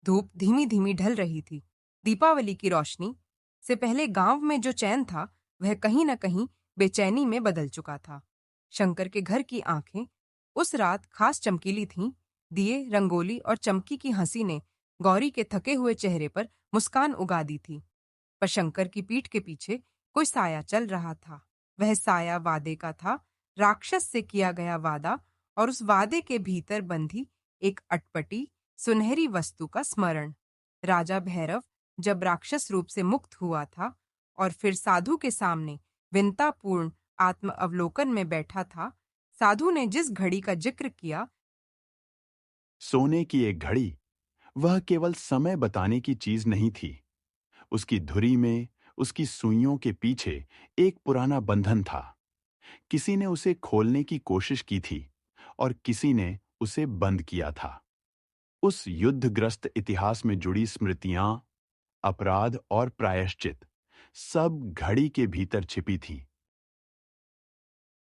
धूप धीमी धीमी ढल रही थी। दीपावली की रोशनी से पहले गांव में जो चैन था वह कहीं न कहीं बेचैनी में बदल चुका था। शंकर के घर की आंखें उस रात खास चमकीली थीं। दिए, रंगोली और चमकी की हंसी ने गौरी के थके हुए चेहरे पर मुस्कान उगा दी थी। पर शंकर की पीठ के पीछे कोई साया चल रहा था। वह साया वादे का था, राक्षस से किया गया वादा, और उस वादे के भीतर बंधी एक अटपटी सुनहरी वस्तु का स्मरण। राजा भैरव जब राक्षस रूप से मुक्त हुआ था और फिर साधु के सामने विनतापूर्ण आत्म अवलोकन में बैठा था, साधु ने जिस घड़ी का जिक्र किया, सोने की एक घड़ी, वह केवल समय बताने की चीज नहीं थी। उसकी धुरी में, उसकी सुइयों के पीछे एक पुराना बंधन था। किसी ने उसे खोलने की कोशिश की थी और किसी ने उसे बंद किया था। उस युद्धग्रस्त इतिहास में जुड़ी स्मृतियां, अपराध और प्रायश्चित सब घड़ी के भीतर छिपी थीं।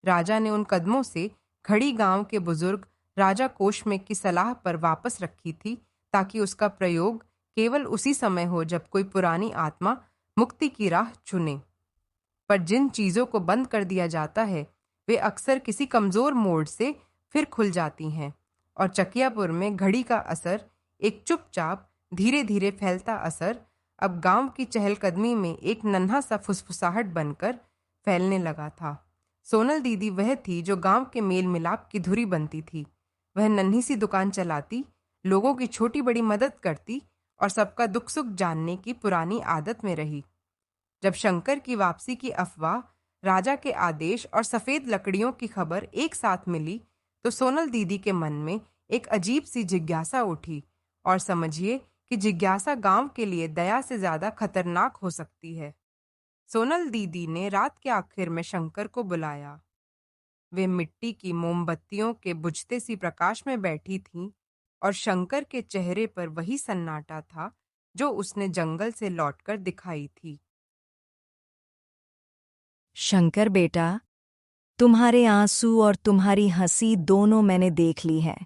राजा ने उन कदमों से घड़ी गांव के बुजुर्ग राजा कोशमेघ की सलाह पर वापस रखी थी, ताकि उसका प्रयोग केवल उसी समय हो जब कोई पुरानी आत्मा मुक्ति की राह चुने। पर जिन चीजों को बंद कर दिया जाता है वे अक्सर किसी कमजोर मोड़ से फिर खुल जाती हैं, और चकियापुर में घड़ी का असर, एक चुपचाप धीरे धीरे फैलता असर, अब गांव की चहलकदमी में एक नन्हा सा फुसफुसाहट बनकर फैलने लगा था। सोनल दीदी वह थी जो गांव के मेल मिलाप की धुरी बनती थी। वह नन्ही सी दुकान चलाती, लोगों की छोटी बड़ी मदद करती और सबका दुख सुख जानने की पुरानी आदत में रही। जब शंकर की वापसी की अफवाह, राजा के आदेश और सफेद लकड़ियों की खबर एक साथ मिली, तो सोनल दीदी के मन में एक अजीब सी जिज्ञासा उठी। और समझिए कि जिज्ञासा गांव के लिए दया से ज्यादा खतरनाक हो सकती है। सोनल दीदी ने रात के आखिर में शंकर को बुलाया। वे मिट्टी की मोमबत्तियों के बुझते सी प्रकाश में बैठी थीं, और शंकर के चेहरे पर वही सन्नाटा था जो उसने जंगल से लौटकर दिखाई थी। शंकर बेटा, तुम्हारे आंसू और तुम्हारी हंसी दोनों मैंने देख ली है।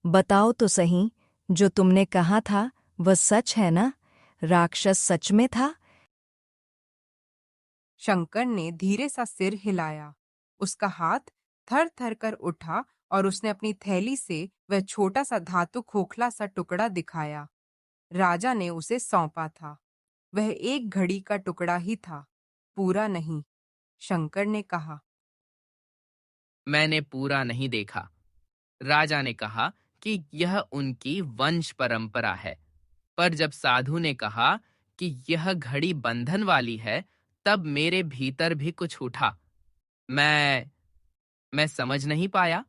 बताओ तो सही, जो तुमने कहा था वह सच है ना? राक्षस सच में था? शंकर ने धीरे सा सिर हिलाया। उसका हाथ थर थर कर उठा और उसने अपनी थैली से वह छोटा सा धातु खोखला सा टुकड़ा दिखाया। राजा ने उसे सौंपा था। वह एक घड़ी का टुकड़ा ही था, पूरा नहीं। शंकर ने कहा, मैंने पूरा नहीं देखा। राजा ने कहा कि यह उनकी वंश परंपरा है। पर जब साधु ने कहा कि यह घड़ी बंधन वाली है, तब मेरे भीतर भी कुछ उठा। मैं समझ नहीं पाया।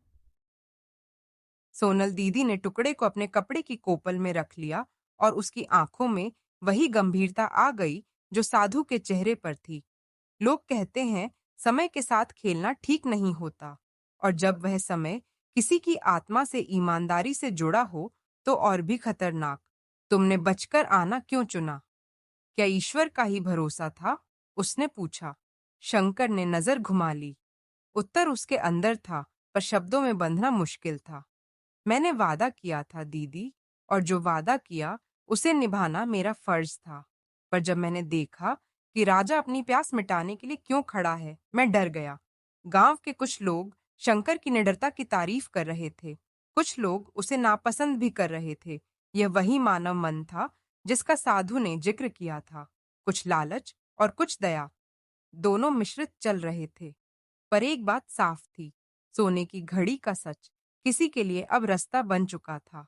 सोनल दीदी ने टुकड़े को अपने कपड़े की कोपल में रख लिया और उसकी आंखों में वही गंभीरता आ गई जो साधु के चेहरे पर थी। लोग कहते हैं समय के साथ खेलना ठीक नहीं होता, और जब वह समय किसी की आत्मा से ईमानदारी से जुड़ा हो तो और भी खतरनाक। तुमने बचकर आना क्यों चुना? क्या ईश्वर का ही भरोसा था? उसने पूछा। शंकर ने नजर घुमा ली। उत्तर उसके अंदर था, पर शब्दों में बंधना मुश्किल था। मैंने वादा किया था दीदी, और जो वादा किया उसे निभाना मेरा फर्ज था। पर जब मैंने देखा कि राजा अपनी प्यास मिटाने के लिए क्यों खड़ा है, मैं डर गया। गांव के कुछ लोग शंकर की निडरता की तारीफ कर रहे थे, कुछ लोग उसे नापसंद भी कर रहे थे। यह वही मानव मन था जिसका साधु ने जिक्र किया था। कुछ लालच और कुछ दया, दोनों मिश्रित चल रहे थे। पर एक बात साफ थी, सोने की घड़ी का सच किसी के लिए अब रास्ता बन चुका था।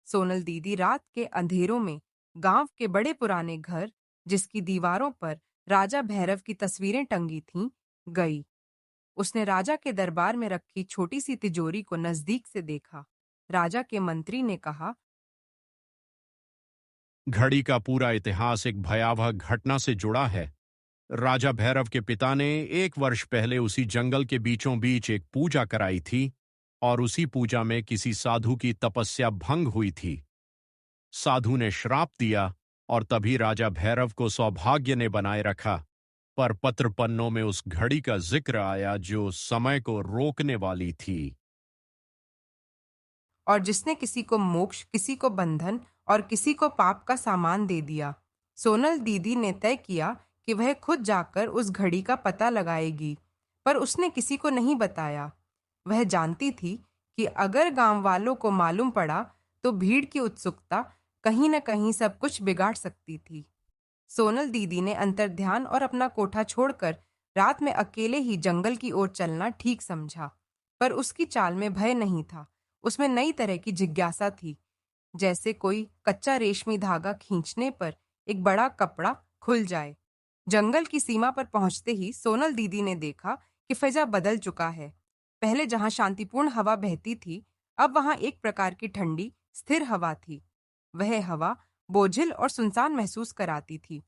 सोनल दीदी रात के अंधेरों में गांव के बड़े पुराने घर, जिसकी दीवारों पर राजा भैरव की तस्वीरें टंगी थीं, गई। उसने राजा के दरबार में रखी छोटी सी तिजोरी को नजदीक से देखा। राजा के मंत्री ने कहा, घड़ी का पूरा इतिहास एक भयावह घटना से जुड़ा है। राजा भैरव के पिता ने 1 वर्ष पहले उसी जंगल के बीचों बीच एक पूजा कराई थी और उसी पूजा में किसी साधु की तपस्या भंग हुई थी। साधु ने श्राप दिया और तभी राजा भैरव को सौभाग्य ने बनाए रखा। पर पत्र पन्नों में उस घड़ी का जिक्र आया जो समय को रोकने वाली थी। और जिसने किसी को मोक्ष, किसी को बंधन और किसी को पाप का सामान दे दिया। सोनल दीदी ने तय किया कि वह खुद जाकर उस घड़ी का पता लगाएगी, पर उसने किसी को नहीं बताया। वह जानती थी कि अगर गांव वालों को मालूम पड़ा तो भीड़ की उत्सुकता कहीं न कहीं सब कुछ बिगाड़ सकती थी। सोनल दीदी ने अंतर्ध्यान और अपना कोठा छोड़कर रात में अकेले ही जंगल की ओर चलना ठीक समझा। पर उसकी चाल में भय नहीं था, उसमें नई तरह की जिज्ञासा थी, जैसे कोई कच्चा रेशमी धागा खींचने पर एक बड़ा कपड़ा खुल जाए। जंगल की सीमा पर पहुंचते ही सोनल दीदी ने देखा कि फिजा बदल चुका है। पहले जहां शांतिपूर्ण हवा बहती थी, अब वहां एक प्रकार की ठंडी स्थिर हवा थी। वह हवा बोझिल और सुनसान महसूस कराती थी।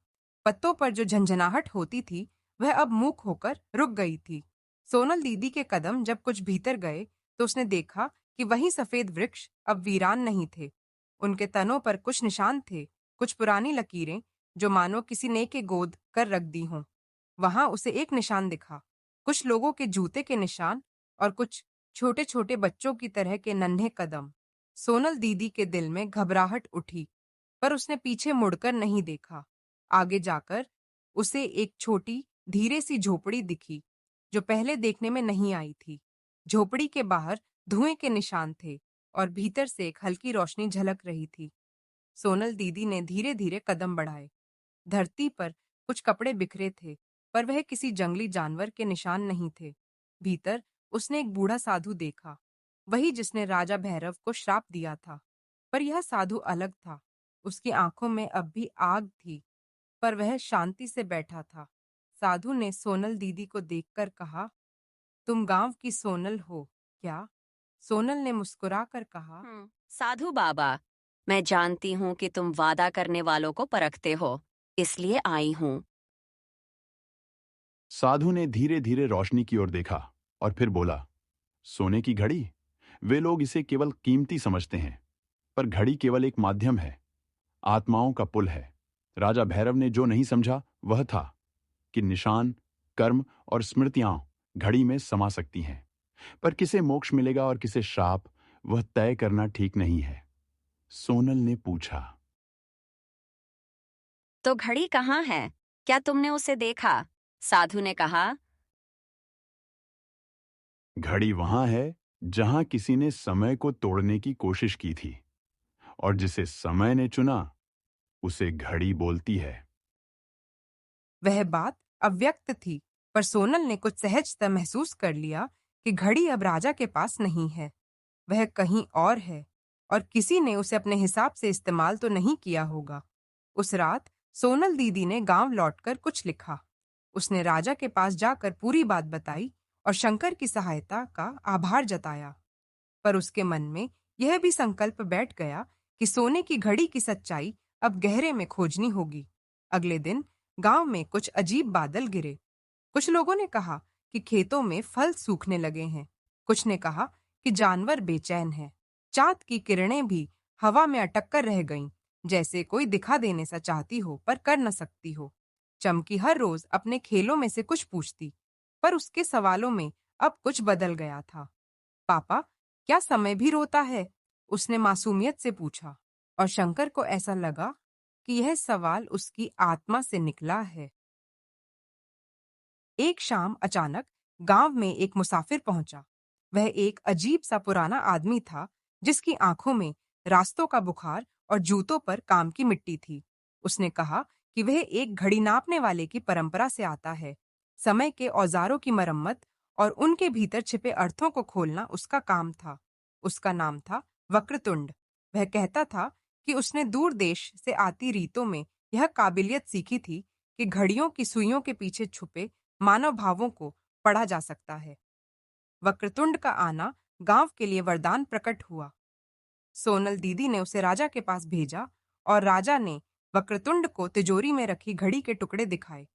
पत्तों पर जो झंझनाहट होती थी, वह अब मूक होकर रुक गई थी। सोनल दीदी के कदम जब कुछ भीतर गए तो उसने देखा कि वही सफेद वृक्ष अब वीरान नहीं थे। उनके तनों पर कुछ निशान थे, कुछ पुरानी लकीरें जो मानो किसी ने के गोद कर रख दी हों। वहां उसे एक निशान दिखा, कुछ लोगों के जूते के निशान और कुछ छोटे छोटे बच्चों की तरह के नन्हे कदम। सोनल दीदी के दिल में घबराहट उठी, पर उसने पीछे मुड़कर नहीं देखा। आगे जाकर उसे एक छोटी धीरे सी झोपड़ी दिखी, जो पहले देखने में नहीं आई थी। झोपड़ी के बाहर धुएं के निशान थे और भीतर से एक हल्की रोशनी झलक रही थी। सोनल दीदी ने धीरे धीरे कदम बढ़ाए। धरती पर कुछ कपड़े बिखरे थे, पर वह किसी जंगली जानवर के निशान नहीं थे। भीतर उसने एक बूढ़ा साधु देखा, वही जिसने राजा भैरव को श्राप दिया था। पर यह साधु अलग था। उसकी आंखों में अब भी आग थी, पर वह शांति से बैठा था। साधु ने सोनल दीदी को देखकर कहा, तुम गांव की सोनल हो क्या? सोनल ने मुस्कुराकर कहा, साधु बाबा, मैं जानती हूँ कि तुम वादा करने वालों को परखते हो, इसलिए आई हूँ। साधु ने धीरे धीरे रोशनी की ओर देखा और फिर बोला, सोने की घड़ी? वे लोग इसे केवल कीमती समझते हैं, पर घड़ी केवल एक माध्यम है, आत्माओं का पुल है। राजा भैरव ने जो नहीं समझा वह था कि निशान, कर्म और स्मृतियां घड़ी में समा सकती हैं, पर किसे मोक्ष मिलेगा और किसे श्राप, वह तय करना ठीक नहीं है। सोनल ने पूछा, तो घड़ी कहाँ है? क्या तुमने उसे देखा? साधु ने कहा, घड़ी वहां है जहां किसी ने समय को तोड़ने की कोशिश की थी, और जिसे समय ने चुना उसे घड़ी बोलती है। वह बात अव्यक्त थी, पर सोनल ने कुछ सहजता महसूस कर लिया कि घड़ी अब राजा के पास नहीं है, वह कहीं और है, और किसी ने उसे अपने हिसाब से इस्तेमाल तो नहीं किया होगा। उस रात सोनल दीदी ने गांव लौटकर कुछ लिखा। उसने राजा के पास जाकर पूरी बात बताई और शंकर की सहायता का आभार जताया। पर उसके मन में यह भी संकल्प बैठ गया कि सोने की घड़ी की सच्चाई अब गहरे में खोजनी होगी। अगले दिन गांव में कुछ अजीब बादल गिरे। कुछ लोगों ने कहा कि खेतों में फल सूखने लगे हैं, कुछ ने कहा कि जानवर बेचैन हैं। चाँद की किरणें भी हवा में अटक कर रह गईं, जैसे कोई दिखा देने सा चाहती हो पर कर न सकती हो। चमकी हर रोज अपने खेलों में से कुछ पूछती, पर उसके सवालों में अब कुछ बदल गया था। पापा, क्या समय भी रोता है? उसने मासूमियत से पूछा, और शंकर को ऐसा लगा कि यह सवाल उसकी आत्मा से निकला है। एक शाम अचानक गांव में एक मुसाफिर पहुंचा। वह एक अजीब सा पुराना आदमी था, जिसकी आंखों में रास्तों का बुखार और जूतों पर काम की मिट्टी थी। उसने कहा कि वह एक घड़ी नापने वाले की परंपरा से आता है। समय के औजारों की मरम्मत और उनके भीतर छिपे अर्थों को खोलना उसका काम था। उसका नाम था वक्रतुंड। वह कहता था कि उसने दूर देश से आती रीतों में यह काबिलियत सीखी थी कि घड़ियों की सुइयों के पीछे छुपे मानव भावों को पढ़ा जा सकता है। वक्रतुंड का आना गांव के लिए वरदान प्रकट हुआ। सोनल दीदी ने उसे राजा के पास भेजा, और राजा ने वक्रतुंड को तिजोरी में रखी घड़ी के टुकड़े दिखाए।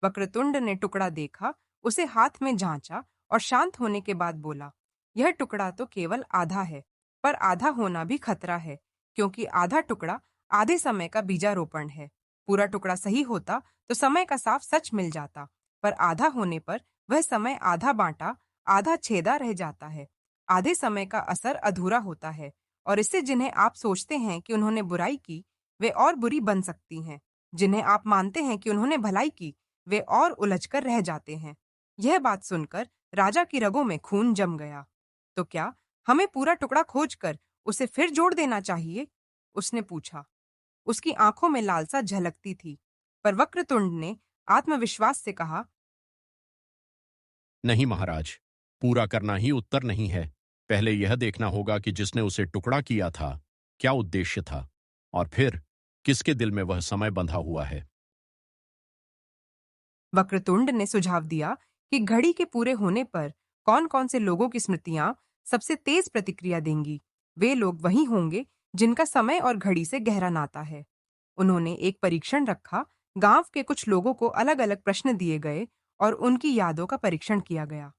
वक्रतुंड ने टुकड़ा देखा, उसे हाथ में झांचा और शांत होने के बाद बोला, यह टुकड़ा तो केवल आधा है, पर आधा होना भी खतरा है, क्योंकि आधा टुकड़ा आधे समय का बीजारोपण है। पूरा टुकड़ा सही होता तो समय का साफ सच मिल जाता, पर आधा होने पर वह समय आधा बांटा, आधा छेदा रह जाता है। आधे समय का असर अधूरा होता है और इससे जिन्हें आप सोचते हैं कि उन्होंने बुराई की, वे और बुरी बन सकती हैं। जिन्हें आप मानते हैं कि उन्होंने भलाई की, वे और उलझकर रह जाते हैं। यह बात सुनकर राजा की रगों में खून जम गया। तो क्या हमें पूरा टुकड़ा खोजकर उसे फिर जोड़ देना चाहिए? उसने पूछा। उसकी आंखों में लालसा झलकती थी। पर वक्रतुंड ने आत्मविश्वास से कहा, नहीं महाराज, पूरा करना ही उत्तर नहीं है। पहले यह देखना होगा कि जिसने उसे टुकड़ा किया था, क्या उद्देश्य था, और फिर किसके दिल में वह समय बंधा हुआ है। वक्रतुंड ने सुझाव दिया कि घड़ी के पूरे होने पर कौन-कौन से लोगों की स्मृतियां सबसे तेज प्रतिक्रिया देंगी। वे लोग वही होंगे जिनका समय और घड़ी से गहरा नाता है। उन्होंने एक परीक्षण रखा। गांव के कुछ लोगों को अलग-अलग प्रश्न दिए गए और उनकी यादों का परीक्षण किया गया।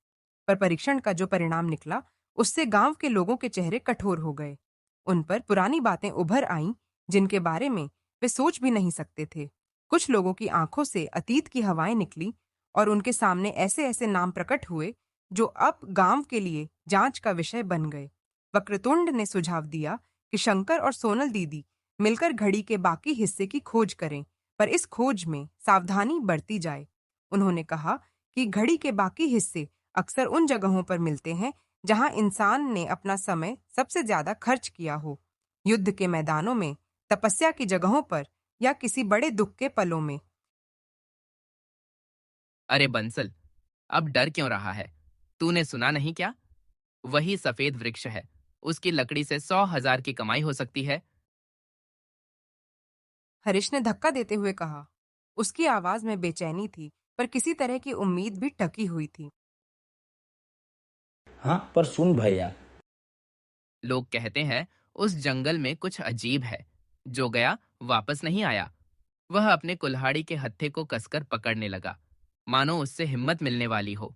पर परीक्षण का जो परिणाम निकला, उससे गांव के लोगों के चेहरे कठोर हो गए। उन पर पुरानी बातें उभर आईं, जिनके बारे में वे सोच भी नहीं सकते थे। कुछ लोगों की आंखों से अतीत की हवाएं निकली और उनके सामने ऐसे-ऐसे नाम प्रकट हुए जो अब गांव के लिए जांच का विषय बन गए। वक्रतुंड ने सुझाव दिया कि शंकर और सोनल दीदी मिलकर घड़ी के बाकी हिस्से की खोज करें, पर इस खोज में सावधानी बरती जाए। उन्होंने कहा कि घड़ी के बाकी हिस्से अक्सर उन जगहों पर मिलते हैं जहां इंसान ने अपना समय सबसे ज्यादा खर्च किया हो, युद्ध के मैदानों में, तपस्या की जगहों पर या किसी बड़े दुख के पलों में। अरे बंसल, अब डर क्यों रहा है? तूने सुना नहीं क्या? वही सफेद वृक्ष है। उसकी लकड़ी से 100,000 की कमाई हो सकती है। हरीश ने धक्का देते हुए कहा। उसकी आवाज में बेचैनी थी, पर किसी तरह की उम्मीद भी टकी हुई थी। हाँ पर सुन भैया, लोग कहते हैं उस जंगल में कुछ अजीब है। जो गया वापस नहीं आया। वह अपने कुल्हाड़ी के हत्थे को कसकर पकड़ने लगा, मानो उससे हिम्मत मिलने वाली हो।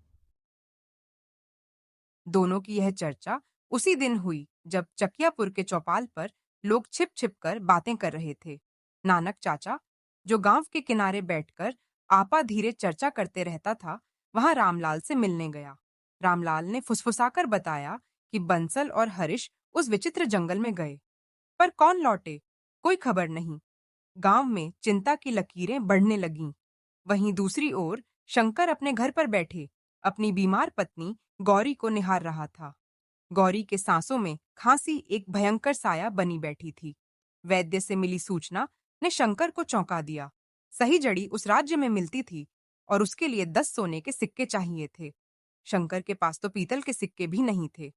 दोनों की यह चर्चा उसी दिन हुई जब चकियापुर के चौपाल पर लोग छिप छिप कर बातें कर रहे थे। नानक चाचा, जो गांव के किनारे बैठकर आपा धीरे चर्चा करते रहता था, वहां रामलाल से मिलने गया। रामलाल ने फुसफुसाकर बताया कि बंसल और हरीश उस विचित्र जंगल में गए, पर कौन लौटे, कोई खबर नहीं। गांव में चिंता की लकीरें बढ़ने लगीं। वहीं दूसरी ओर शंकर अपने घर पर बैठे अपनी बीमार पत्नी गौरी को निहार रहा था। गौरी के सांसों में खांसी एक भयंकर साया बनी बैठी थी। वैद्य से मिली सूचना ने शंकर को चौंका दिया। सही जड़ी उस राज्य में मिलती थी और उसके लिए 10 सोने के सिक्के चाहिए थे। शंकर के पास तो पीतल के सिक्के भी नहीं थे।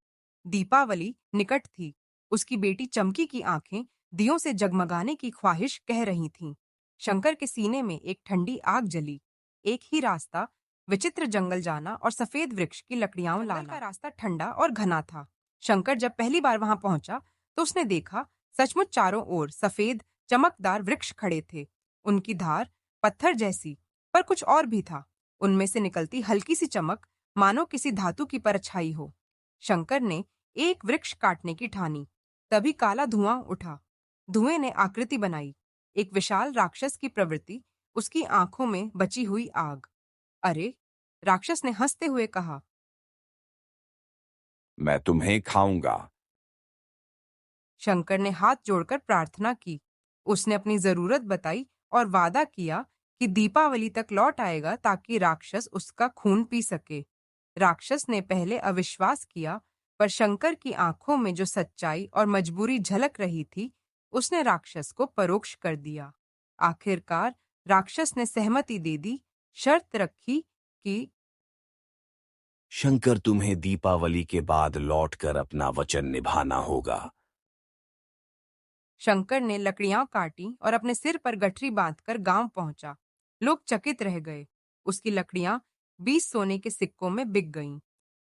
दीपावली निकट थी। उसकी बेटी चमकी की आंखें दियों से जगमगाने की ख्वाहिश कह रही थीं। शंकर के सीने में एक ठंडी आग जली। एक ही रास्ता, विचित्र जंगल जाना और सफेद वृक्ष की लकड़ियां लाना। का रास्ता ठंडा और घना था। शंकर जब पहली बार वहां पहुंचा तो उसने देखा सचमुच चारों ओर सफेद चमकदार वृक्ष खड़े थे। उनकी धार पत्थर जैसी, पर कुछ और भी था। उनमें से निकलती हल्की सी चमक मानो किसी धातु की परछाई हो। शंकर ने एक वृक्ष काटने की ठानी। तभी काला धुआं उठा। धुएं ने आकृति बनाई, एक विशाल राक्षस की प्रवृत्ति, उसकी आंखों में बची हुई आग। अरे! राक्षस ने हंसते हुए कहा। मैं तुम्हें खाऊंगा। शंकर ने हाथ जोड़कर प्रार्थना की। उसने अपनी जरूरत बताई और वादा किया कि दीपावली तक लौट आएगा ताकि राक्षस उसका खून पी सके। राक्षस ने पहले अविश्वास किया, पर शंकर की आंखों में जो सच्चाई और मजबूरी झलक रही थी, उसने राक्षस को परोक्ष कर दिया। आखिरकार राक्षस ने सहमति दे दी, शर्त रखी कि शंकर, तुम्हें दीपावली के बाद लौटकर अपना वचन निभाना होगा। शंकर ने लकड़ियां काटी और अपने सिर पर गठरी बांधकर गांव पहुंचा। लोग चकित रह गए। उसकी लकड़ियां 20 सोने के सिक्कों में बिक गईं।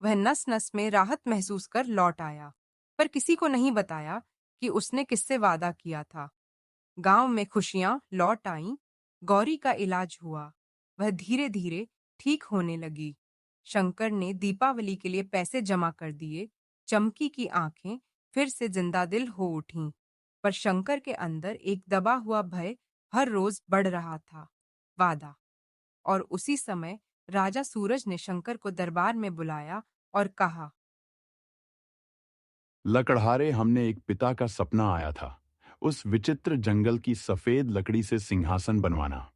वह नस-नस में राहत महसूस कर लौट आया, पर किसी को नहीं बताया कि उसने किससे वादा किया था। गांव में खुशियां लौट आईं। गौरी का इलाज हुआ। वह धीरे-धीरे ठीक होने लगी। शंकर ने दीपावली के लिए पैसे जमा कर दिए। चमकी की आंखें फिर से जिंदादिल हो उठीं, पर शंकर के अंदर एक दबा हुआ भय हर रोज बढ़ रहा था। वादा। और उसी समय राजा सूरज ने शंकर को दरबार में बुलाया और कहा, लकड़हारे हमने एक पिता का सपना आया था, उस विचित्र जंगल की सफेद लकड़ी से सिंहासन बनवाना।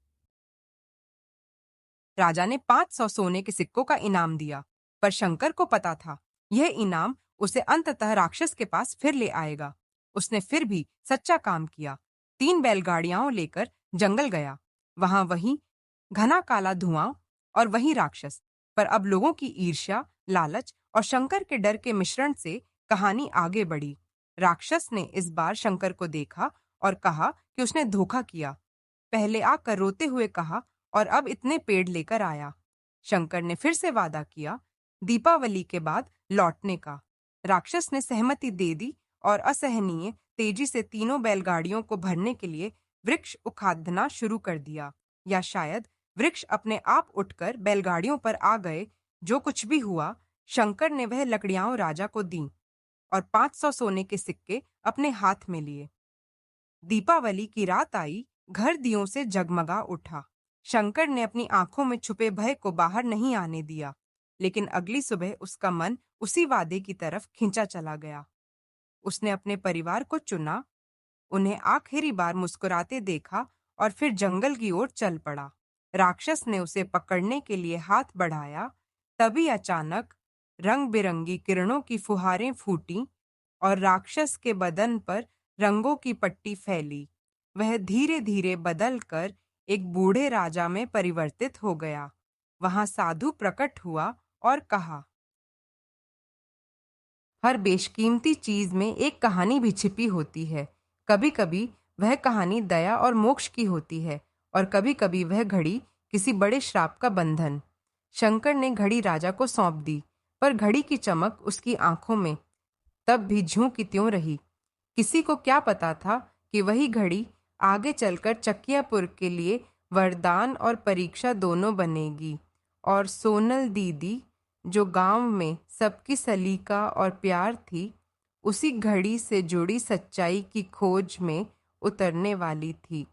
राजा ने 500 सोने के सिक्कों का इनाम दिया, पर शंकर को पता था यह इनाम उसे अंततः राक्षस के पास फिर ले आएगा। उसने फिर भी सच्चा काम किया। 3 बैलगाड़ियां लेकर जंगल गया। वहां वही घना काला धुआं और वही राक्षस। पर अब लोगों की ईर्ष्या, लालच और शंकर के डर के मिश्रण से कहानी आगे बढ़ी। राक्षस ने इस बार शंकर को देखा और कहा कि उसने धोखा किया। पहले आकर रोते हुए कहा और अब इतने पेड़ लेकर आया। शंकर ने फिर से वादा किया दीपावली के बाद लौटने का। राक्षस ने सहमति दे दी और असहनीय तेजी से तीनों बैलगाड़ियों को भरने के लिए वृक्ष उखाड़ना शुरू कर दिया, या शायद वृक्ष अपने आप उठकर बैलगाड़ियों पर आ गए। जो कुछ भी हुआ, शंकर ने वह लकड़ियां राजा को दी और 500 सोने के सिक्के अपने हाथ में लिए। दीपावली की रात आई, घर दियों से जगमगा उठा। शंकर ने अपनी आंखों में छुपे भय को बाहर नहीं आने दिया, लेकिन अगली सुबह उसका मन उसी वादे की तरफ खींचा चला गया। उसने अपने परिवार को चुना, उन्हें आखिरी बार मुस्कुराते देखा और फिर जंगल की ओर चल पड़ा। राक्षस ने उसे पकड़ने के लिए हाथ बढ़ाया, तभी अचानक रंग बिरंगी किरणों की फुहारें फूटीं और राक्षस के बदन पर रंगों की पट्टी फैली। वह धीरे धीरे बदलकर एक बूढ़े राजा में परिवर्तित हो गया। वहां साधु प्रकट हुआ और कहा, हर बेशकीमती चीज में एक कहानी भी छिपी होती है। कभी कभी वह कहानी दया और मोक्ष की होती है और कभी कभी वह घड़ी किसी बड़े श्राप का बंधन। शंकर ने घड़ी राजा को सौंप दी, पर घड़ी की चमक उसकी आंखों में तब भी ज्यों की त्यों रही। किसी को क्या पता था कि वही घड़ी आगे चलकर चकियापुर के लिए वरदान और परीक्षा दोनों बनेगी, और सोनल दीदी, जो गांव में सबकी सलीका और प्यार थी, उसी घड़ी से जुड़ी सच्चाई की खोज में उतरने वाली थी।